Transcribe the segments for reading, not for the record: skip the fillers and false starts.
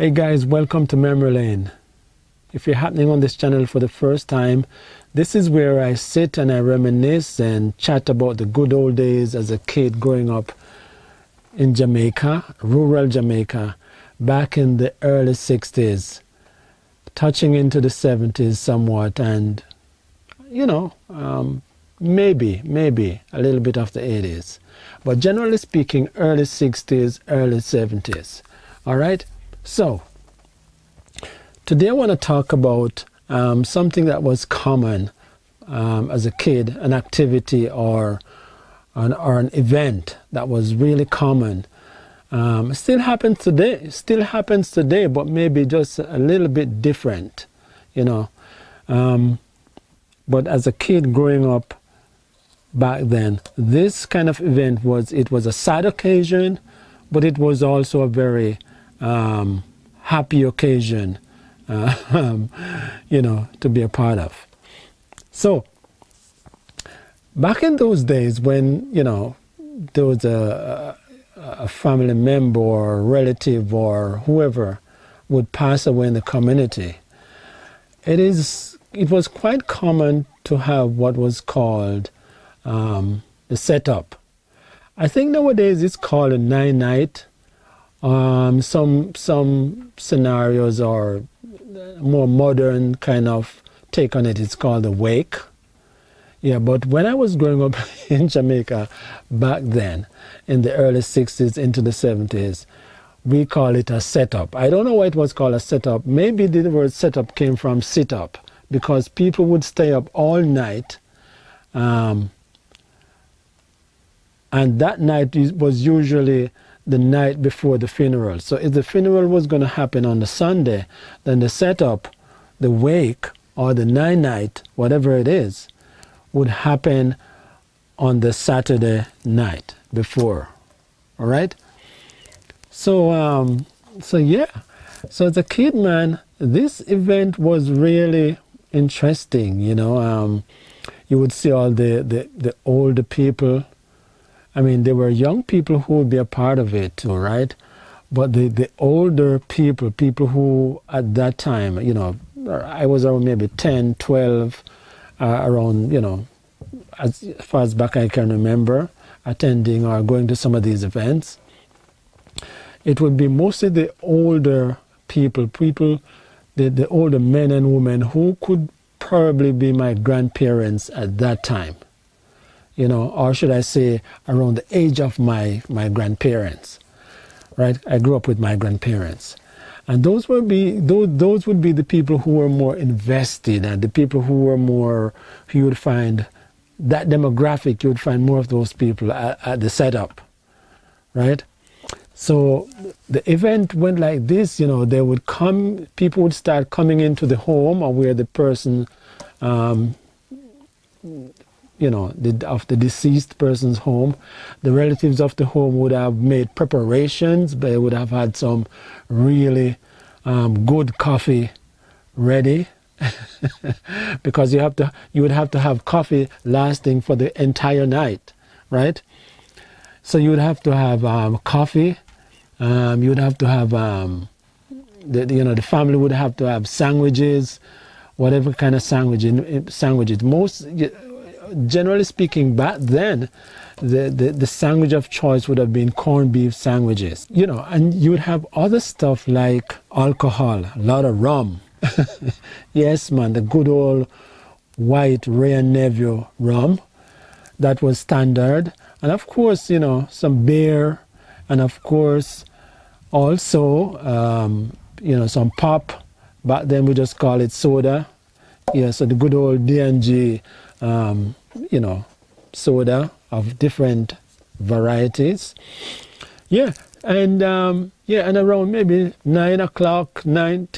Hey guys, welcome to Memory Lane. If you're happening on this channel for the first time, this is where I sit and I reminisce and chat about the good old days as a kid growing up in Jamaica, rural Jamaica, back in the early 60s, touching into the 70s somewhat, and maybe a little bit of the 80s. But generally speaking, early 60s, early 70s. All right? So, today I want to talk about something that was common as a kid, an activity or an event that was really common. Still happens today, but maybe just a little bit different, But as a kid growing up back then, this kind of event was a sad occasion, but it was also a very happy occasion, to be a part of. So, back in those days when, there was a family member or relative or whoever would pass away in the community, it was quite common to have what was called the setup. I think nowadays it's called a 9-night. Some scenarios are more modern kind of take on it. It's called a wake. Yeah, but when I was growing up in Jamaica back then, in the early 60s into the 70s, we call it a setup. I don't know why it was called a setup. Maybe the word setup came from sit up, because people would stay up all night. And that night was usually the night before the funeral. So if the funeral was going to happen on the Sunday, then the setup, the wake, or the 9-night, whatever it is, would happen on the Saturday night before. All right? So as a kid, man, this event was really interesting, You would see all the older people. I mean, there were young people who would be a part of it too, right? But the older people who at that time, I was around maybe 10, 12, around, as far as back I can remember, attending or going to some of these events. It would be mostly the older people, the older men and women who could probably be my grandparents at that time, or should I say around the age of my grandparents, right? I grew up with my grandparents. And those would be the people who were more invested, and the people who were more, you would find that demographic, you would find more of those people at the setup, right? So the event went like this, they would come, people would start coming into the home or where the person, of the deceased person's home. The relatives of the home would have made preparations. They would have had some really good coffee ready, because you would have to have coffee lasting for the entire night, right? So you would have to have coffee. You would have to have the family would have to have sandwiches, whatever kind of sandwiches. Most, generally speaking, back then, the sandwich of choice would have been corned beef sandwiches, and you would have other stuff like alcohol, a lot of rum. Yes, man, the good old white Ray and Neville rum, that was standard. And of course, some beer, and of course, also, some pop. Back then we just call it soda. Yeah, so the good old D&G, soda of different varieties. Yeah, and around maybe 10 o'clock, then,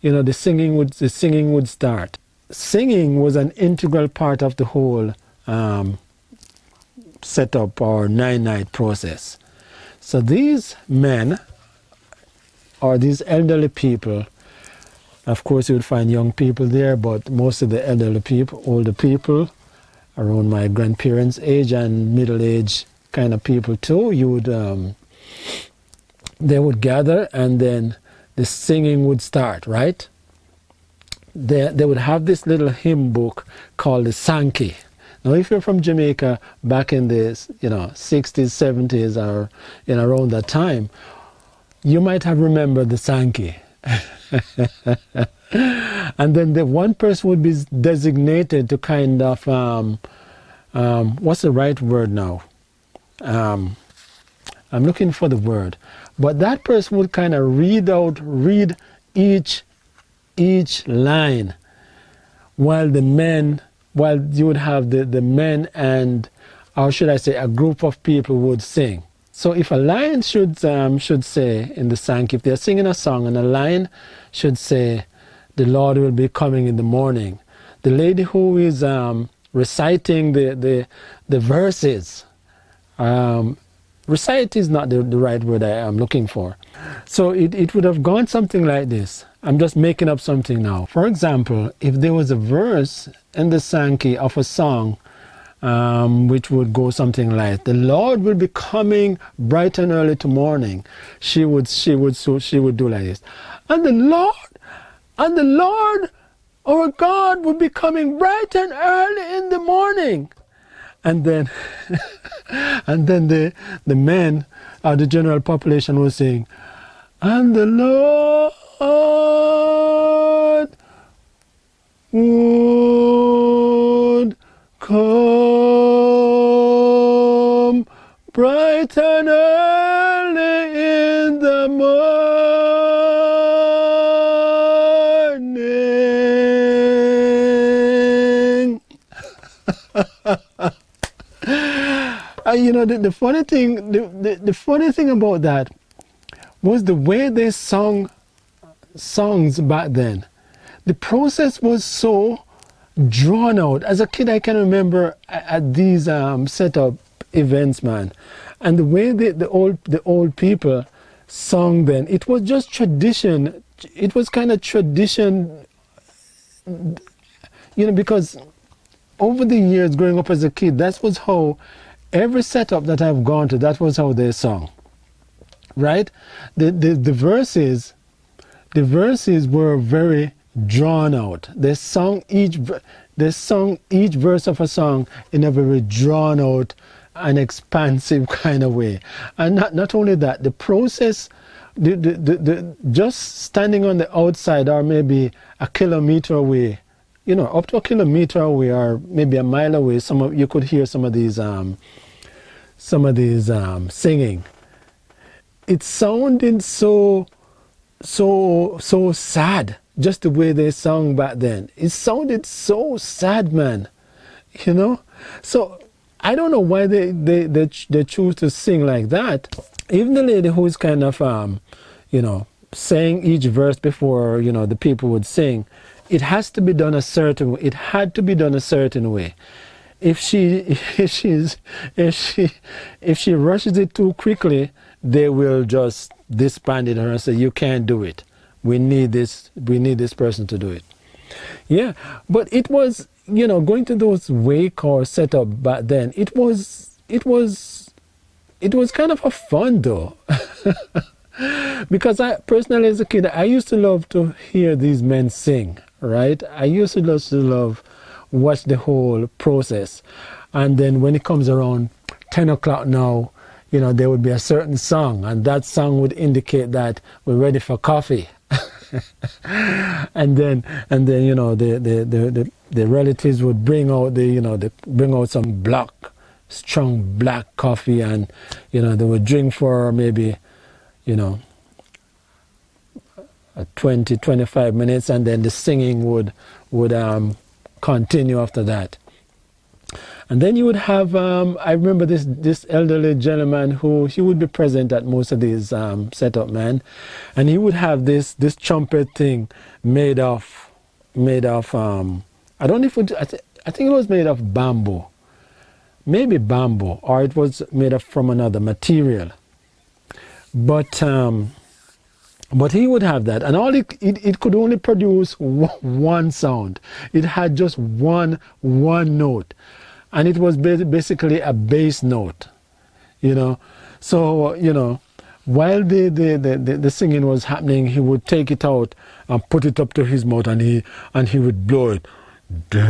the singing would start. Singing was an integral part of the whole setup or 9-night process. So these men, or these elderly people, of course you would find young people there, but most of the elderly people, older people, around my grandparents' age and middle age kind of people too, you would they would gather, and then the singing would start, right? They would have this little hymn book called the Sankey. Now, if you're from Jamaica back in the 60s, 70s, or around that time, you might have remembered the Sankey. And then the one person would be designated to kind of, what's the right word now? I'm looking for the word. But that person would kind of read each line, while you would have the men and, or should I say, a group of people would sing. So if a line should say in the Sankey, if they're singing a song and a line should say, "The Lord will be coming in the morning," the lady who is reciting the verses, recite is not the right word I am looking for. So it would have gone something like this. I'm just making up something now. For example, if there was a verse in the Sankey of a song, which would go something like, "The Lord will be coming bright and early to morning," she would do like this, and the Lord our God will be coming bright and early in the morning. And then and then the men or the general population was saying, "And the Lord would come bright and early in the morning." The funny thing, the funny thing about that was the way they sung songs back then. The process was so drawn out. As a kid, I can remember at these set-up events, man, and the way the old people sung then. It was just tradition. It was kind of tradition, because over the years, growing up as a kid, that was how every setup that I've gone to, that was how they sung, right? The verses were very drawn out. They sung each verse of a song in a very drawn out and expansive kind of way. And not only that, the process, the just standing on the outside, or maybe a kilometer away, up to a kilometer away, or maybe a mile away, you could hear some of these singing. It sounded so sad, just the way they sung back then. It sounded so sad, man. So I don't know why they choose to sing like that. Even the lady who is kind of saying each verse before the people would sing, it has to be done a certain way. It had to be done a certain way. If she rushes it too quickly, they will just disband it and say, "You can't do it. We need this person to do it." Yeah, but it was, going to those wake or setup back then, it was kind of a fun though. Because I personally, as a kid, I used to love to hear these men sing, right? I used to love watch the whole process. And then when it comes around 10 o'clock now, there would be a certain song, and that song would indicate that we're ready for coffee. and then the relatives would bring out some strong black coffee, and they would drink for maybe 20-25 minutes, and then the singing would continue after that. And then you would have, I remember this elderly gentleman he would be present at most of these setup, man, and he would have this trumpet thing made of I don't know if I think it was made of bamboo, maybe bamboo, or it was made from another material, but he would have that, and all it could only produce one sound. It had just one note, and it was basically a bass note, So while the singing was happening, he would take it out and put it up to his mouth, and he would blow it. Do.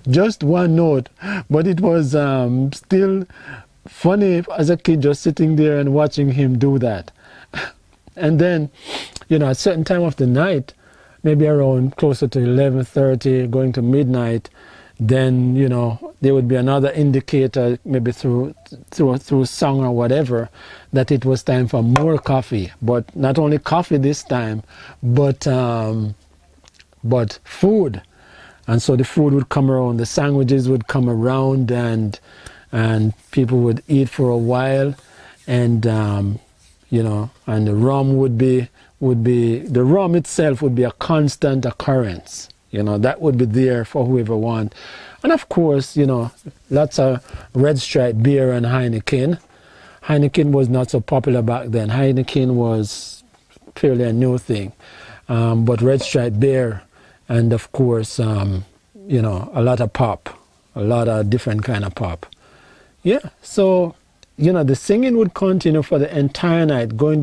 Just one note, but it was still funny as a kid, just sitting there and watching him do that. And then, you know, at a certain time of the night, maybe around closer to 11:30, going to midnight, then, you know, there would be another indicator, maybe through song or whatever, that it was time for more coffee. But not only coffee this time, but food. And so the food would come around, the sandwiches would come around, and people would eat for a while, and you know, and the rum would be the rum itself would be a constant occurrence. You know, that would be there for whoever want. And of course, you know, lots of Red Stripe beer and Heineken. Heineken was not so popular back then. Heineken was fairly a new thing. But Red Stripe beer, and of course, you know, a lot of pop, a lot of different kind of pop. Yeah, so, you know, the singing would continue for the entire night, going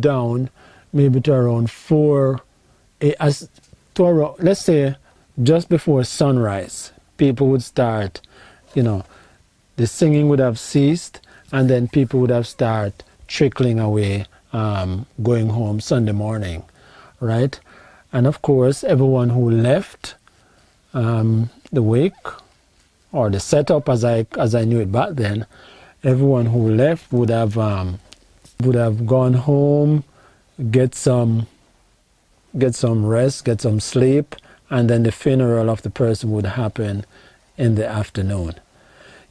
down maybe to around 4, let's say just before sunrise. People would start, you know, the singing would have ceased, and then people would have started trickling away, going home Sunday morning, right? And of course, everyone who left the wake, or the setup as I knew it back then, everyone who left would have gone home, get some rest, get some sleep, and then the funeral of the person would happen in the afternoon.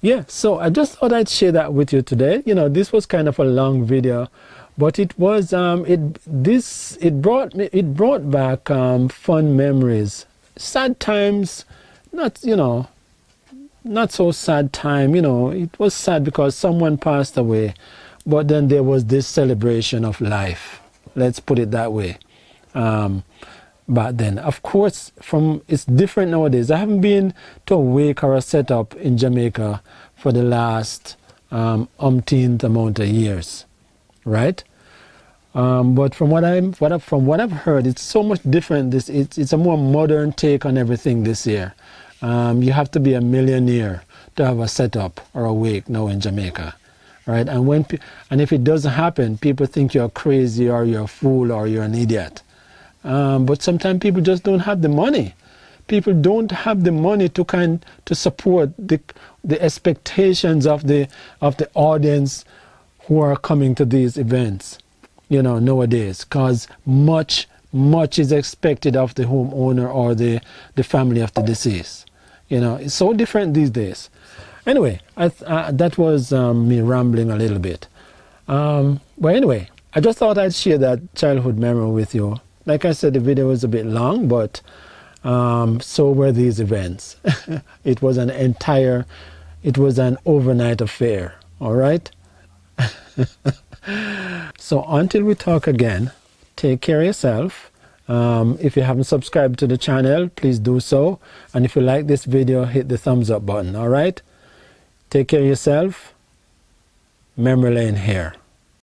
Yeah, so I just thought I'd share that with you today. You know, this was kind of a long video, but it was it brought back fun memories. Sad times, not, you know, not so sad time, you know, it was sad because someone passed away, but then there was this celebration of life. Let's put it that way. But then, of course, it's different nowadays. I haven't been to a wake or a setup in Jamaica for the last umpteenth amount of years, right? But from what I've heard, it's so much different. It's a more modern take on everything this year. You have to be a millionaire to have a setup or a wake now in Jamaica, right? And if it doesn't happen, people think you're crazy or you're a fool or you're an idiot. But sometimes people just don't have the money. People don't have the money to support the expectations of the audience who are coming to these events, you know, nowadays, because much is expected of the homeowner or the family of the deceased. You know, it's so different these days. Anyway, that was me rambling a little bit. But anyway, I just thought I'd share that childhood memory with you. Like I said, the video was a bit long, but so were these events. It was an overnight affair, all right? So until we talk again, take care of yourself. If you haven't subscribed to the channel, please do so. And if you like this video, hit the thumbs up button, all right? Take care of yourself. Memory Lane here.